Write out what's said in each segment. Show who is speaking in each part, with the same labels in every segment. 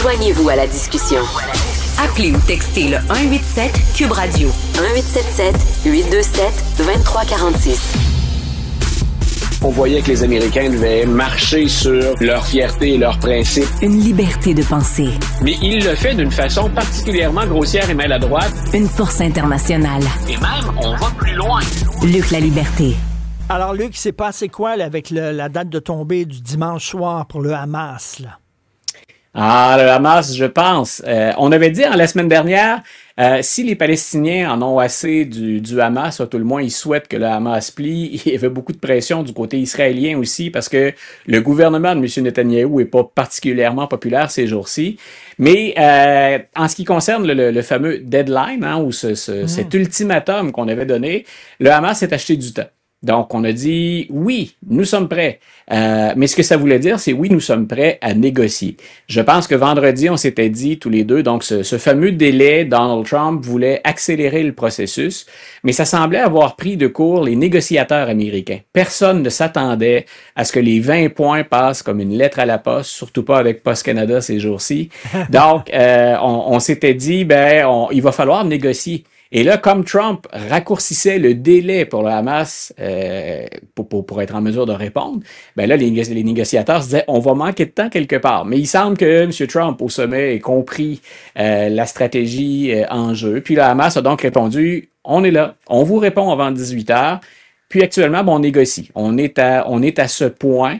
Speaker 1: Joignez-vous à la discussion. Appelez ou textez le 187 Cube Radio 1877-827-2346.
Speaker 2: On voyait que les Américains devaient marcher sur leur fierté et leurs principes.
Speaker 1: Une liberté de penser.
Speaker 2: Mais il le fait d'une façon particulièrement grossière et maladroite.
Speaker 1: Une force internationale.
Speaker 2: Et même, on va plus loin.
Speaker 1: Luc La Liberté.
Speaker 3: Alors, Luc, c'est passé quoi là, avec la date de tombée du dimanche soir pour le Hamas, là?
Speaker 4: Ah, le Hamas, je pense. On avait dit la semaine dernière, si les Palestiniens en ont assez du Hamas, à tout le moins ils souhaitent que le Hamas plie. Il y avait beaucoup de pression du côté israélien aussi parce que le gouvernement de M. Netanyahou est pas particulièrement populaire ces jours-ci. Mais en ce qui concerne le fameux deadline, ou cet ultimatum qu'on avait donné, le Hamas s'est acheté du temps. Donc, on a dit, oui, nous sommes prêts. Mais ce que ça voulait dire, c'est oui, nous sommes prêts à négocier. Je pense que vendredi, on s'était dit tous les deux, donc ce fameux délai, Donald Trump voulait accélérer le processus, mais ça semblait avoir pris de court les négociateurs américains. Personne ne s'attendait à ce que les 20 points passent comme une lettre à la poste, surtout pas avec Post Canada ces jours-ci. Donc, on s'était dit, il va falloir négocier. Et là, comme Trump raccourcissait le délai pour le Hamas pour être en mesure de répondre, là, les négociateurs se disaient on va manquer de temps quelque part. Mais il semble que M. Trump, au sommet, ait compris la stratégie en jeu. Puis le Hamas a donc répondu on est là, on vous répond avant 18 heures. Puis actuellement, on négocie. On est à ce point.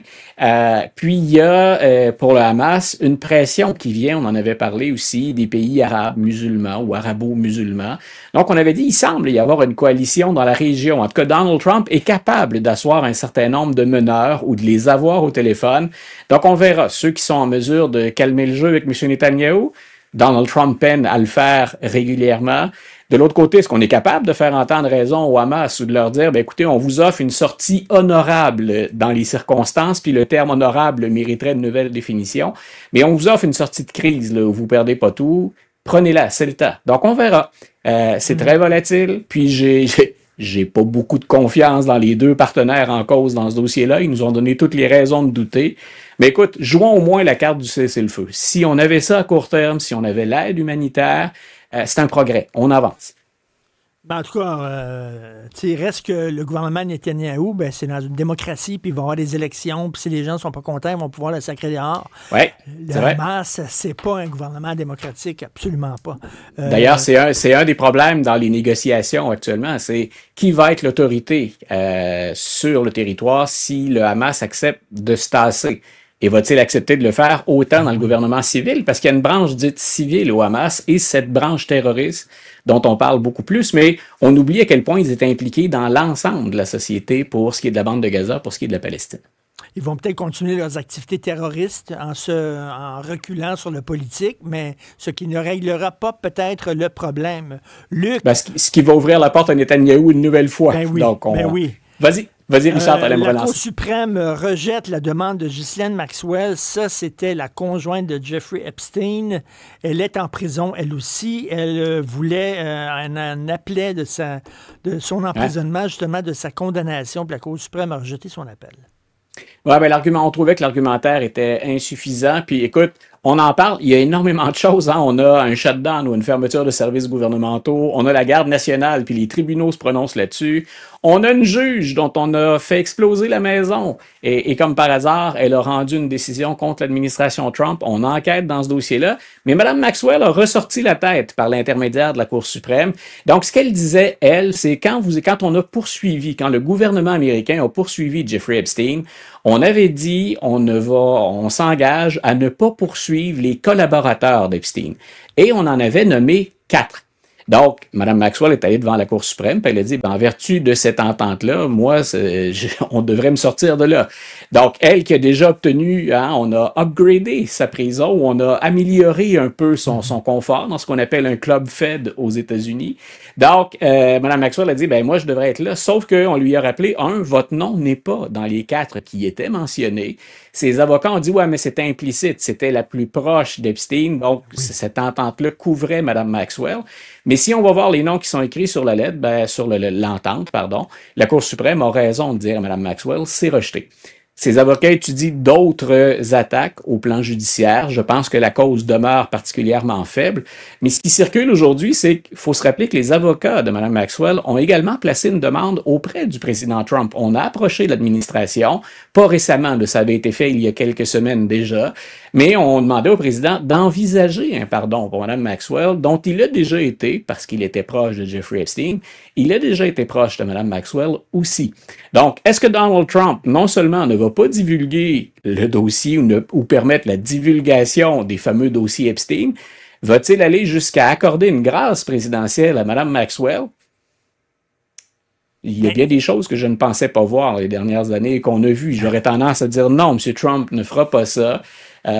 Speaker 4: Puis il y a pour le Hamas une pression qui vient, on en avait parlé aussi, des pays arabes musulmans ou arabo-musulmans. Donc on avait dit, il semble y avoir une coalition dans la région. En tout cas, Donald Trump est capable d'asseoir un certain nombre de meneurs ou de les avoir au téléphone. Donc on verra ceux qui sont en mesure de calmer le jeu avec M. Netanyahou. Donald Trump peine à le faire régulièrement. De l'autre côté, est-ce qu'on est capable de faire entendre raison au Hamas ou de leur dire, écoutez, on vous offre une sortie honorable dans les circonstances, puis le terme honorable mériterait une nouvelle définition, mais on vous offre une sortie de crise, là, où vous perdez pas tout, prenez-la, c'est le temps. Donc, on verra. C'est très volatile, puis j'ai pas beaucoup de confiance dans les deux partenaires en cause dans ce dossier-là. Ils nous ont donné toutes les raisons de douter. Mais écoute, jouons au moins la carte du cessez-le-feu. Si on avait ça à court terme, si on avait l'aide humanitaire, c'est un progrès. On avance.
Speaker 3: En tout cas, il reste que le gouvernement Netanyahou, c'est dans une démocratie, puis il va y avoir des élections, puis si les gens ne sont pas contents, ils vont pouvoir le sacrer dehors.
Speaker 4: Oui,
Speaker 3: le Hamas, c'est pas un gouvernement démocratique, absolument pas.
Speaker 4: D'ailleurs, c'est un des problèmes dans les négociations actuellement, c'est qui va être l'autorité sur le territoire si le Hamas accepte de se tasser. Et va-t-il accepter de le faire autant dans le gouvernement civil? Parce qu'il y a une branche dite civile au Hamas et cette branche terroriste dont on parle beaucoup plus, mais on oublie à quel point ils étaient impliqués dans l'ensemble de la société pour ce qui est de la bande de Gaza, pour ce qui est de la Palestine.
Speaker 3: Ils vont peut-être continuer leurs activités terroristes en reculant sur le politique, mais ce qui ne réglera pas peut-être le problème. Luc...
Speaker 4: ce qui va ouvrir la porte à Netanyahou une nouvelle fois.
Speaker 3: Oui,
Speaker 4: donc
Speaker 3: oui.
Speaker 4: Vas-y, Richard, t'allais me relancer.
Speaker 3: La Cour suprême rejette la demande de Ghislaine Maxwell. Ça, c'était la conjointe de Jeffrey Epstein. Elle est en prison, elle aussi. Elle voulait, elle appelait de son emprisonnement, justement, de sa condamnation. Puis la Cour suprême a rejeté son appel.
Speaker 4: Oui, on trouvait que l'argumentaire était insuffisant. Puis écoute, on en parle, il y a énormément de choses. On a un shutdown ou une fermeture de services gouvernementaux. On a la garde nationale, puis les tribunaux se prononcent là-dessus. On a une juge dont on a fait exploser la maison. Et comme par hasard, elle a rendu une décision contre l'administration Trump. On enquête dans ce dossier-là. Mais Mme Maxwell a ressorti la tête par l'intermédiaire de la Cour suprême. Donc, ce qu'elle disait, elle, c'est quand on a poursuivi, quand le gouvernement américain a poursuivi Jeffrey Epstein, on avait dit, on s'engage à ne pas poursuivre les collaborateurs d'Epstein. Et on en avait nommé 4. Donc, Mme Maxwell est allée devant la Cour suprême, puis elle a dit, en vertu de cette entente-là, moi, on devrait me sortir de là. Donc, elle qui a déjà obtenu, on a upgradé sa prison, ou on a amélioré un peu son confort dans ce qu'on appelle un club Fed aux États-Unis. Donc, Mme Maxwell a dit, moi, je devrais être là, sauf qu'on lui a rappelé, votre nom n'est pas dans les 4 qui étaient mentionnés. Ses avocats ont dit, mais c'était implicite, c'était la plus proche d'Epstein, donc cette entente-là couvrait Mme Maxwell. Mais si on va voir les noms qui sont écrits sur la lettre, sur l'entente, la Cour suprême a raison de dire à Mme Maxwell, c'est rejeté. Ses avocats étudient d'autres attaques au plan judiciaire. Je pense que la cause demeure particulièrement faible. Mais ce qui circule aujourd'hui, c'est qu'il faut se rappeler que les avocats de Mme Maxwell ont également placé une demande auprès du président Trump. On a approché l'administration, pas récemment, ça avait été fait il y a quelques semaines déjà, mais on demandait au président d'envisager un pardon pour Mme Maxwell, dont il a déjà été, parce qu'il était proche de Jeffrey Epstein, il a déjà été proche de Mme Maxwell aussi. Donc, est-ce que Donald Trump, non seulement ne va pas divulguer le dossier ou permettre la divulgation des fameux dossiers Epstein, va-t-il aller jusqu'à accorder une grâce présidentielle à Mme Maxwell? Il y a bien des choses que je ne pensais pas voir les dernières années et qu'on a vues. J'aurais tendance à dire non, M. Trump ne fera pas ça.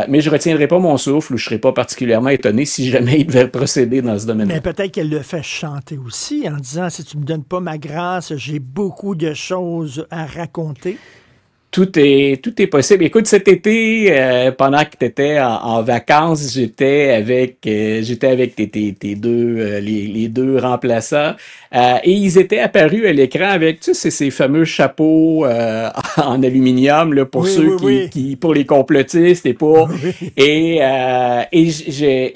Speaker 4: Mais je ne retiendrai pas mon souffle ou je ne serai pas particulièrement étonné si jamais il devait procéder dans ce domaine-là.
Speaker 3: Mais peut-être qu'elle le fait chanter aussi en disant, si tu ne me donnes pas ma grâce, j'ai beaucoup de choses à raconter.
Speaker 4: Tout est possible. Écoute, cet été, pendant que tu étais en vacances, j'étais avec tes deux, les deux remplaçants, et ils étaient apparus à l'écran avec, tu sais, ces fameux chapeaux en aluminium là, pour ceux qui pour les complotistes et pour et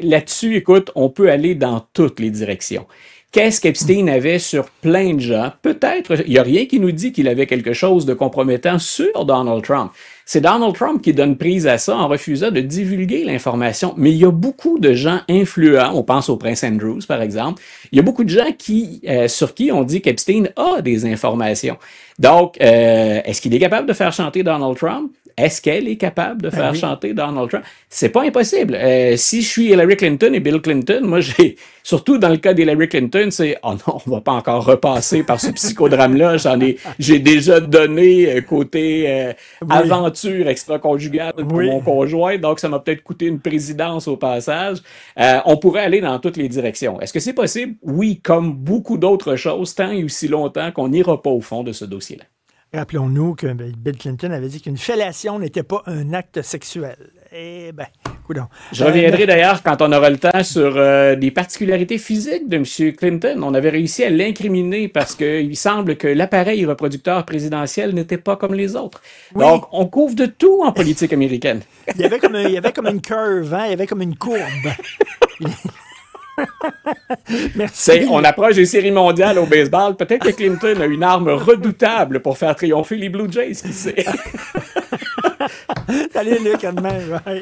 Speaker 4: là-dessus, écoute, on peut aller dans toutes les directions. Qu'est-ce qu'Epstein avait sur plein de gens? Peut-être, il n'y a rien qui nous dit qu'il avait quelque chose de compromettant sur Donald Trump. C'est Donald Trump qui donne prise à ça en refusant de divulguer l'information. Mais il y a beaucoup de gens influents, on pense au prince Andrews par exemple, il y a beaucoup de gens sur qui on dit qu'Epstein a des informations. Donc, est-ce qu'il est capable de faire chanter Donald Trump? Est-ce qu'elle est capable de faire chanter Donald Trump? C'est pas impossible. Si je suis Hillary Clinton et Bill Clinton, moi, surtout dans le cas d'Hillary Clinton, c'est « Oh non, on va pas encore repasser par ce psychodrame-là. J'ai déjà donné côté aventure extra-conjugale pour mon conjoint, donc ça m'a peut-être coûté une présidence au passage. » On pourrait aller dans toutes les directions. Est-ce que c'est possible? Oui, comme beaucoup d'autres choses, tant et aussi longtemps qu'on n'ira pas au fond de ce dossier-là.
Speaker 3: Rappelons-nous que Bill Clinton avait dit qu'une fellation n'était pas un acte sexuel. Eh bien, coudonc.
Speaker 4: Je reviendrai d'ailleurs quand on aura le temps sur des particularités physiques de M. Clinton. On avait réussi à l'incriminer parce qu'il semble que l'appareil reproducteur présidentiel n'était pas comme les autres. Oui. Donc, on couvre de tout en politique américaine.
Speaker 3: Il y avait comme une curve, hein? Il y avait comme une courbe. Merci.
Speaker 4: On approche des séries mondiales au baseball. Peut-être que Clinton a une arme redoutable pour faire triompher les Blue Jays, qui sait.
Speaker 3: Salut Luc, à demain.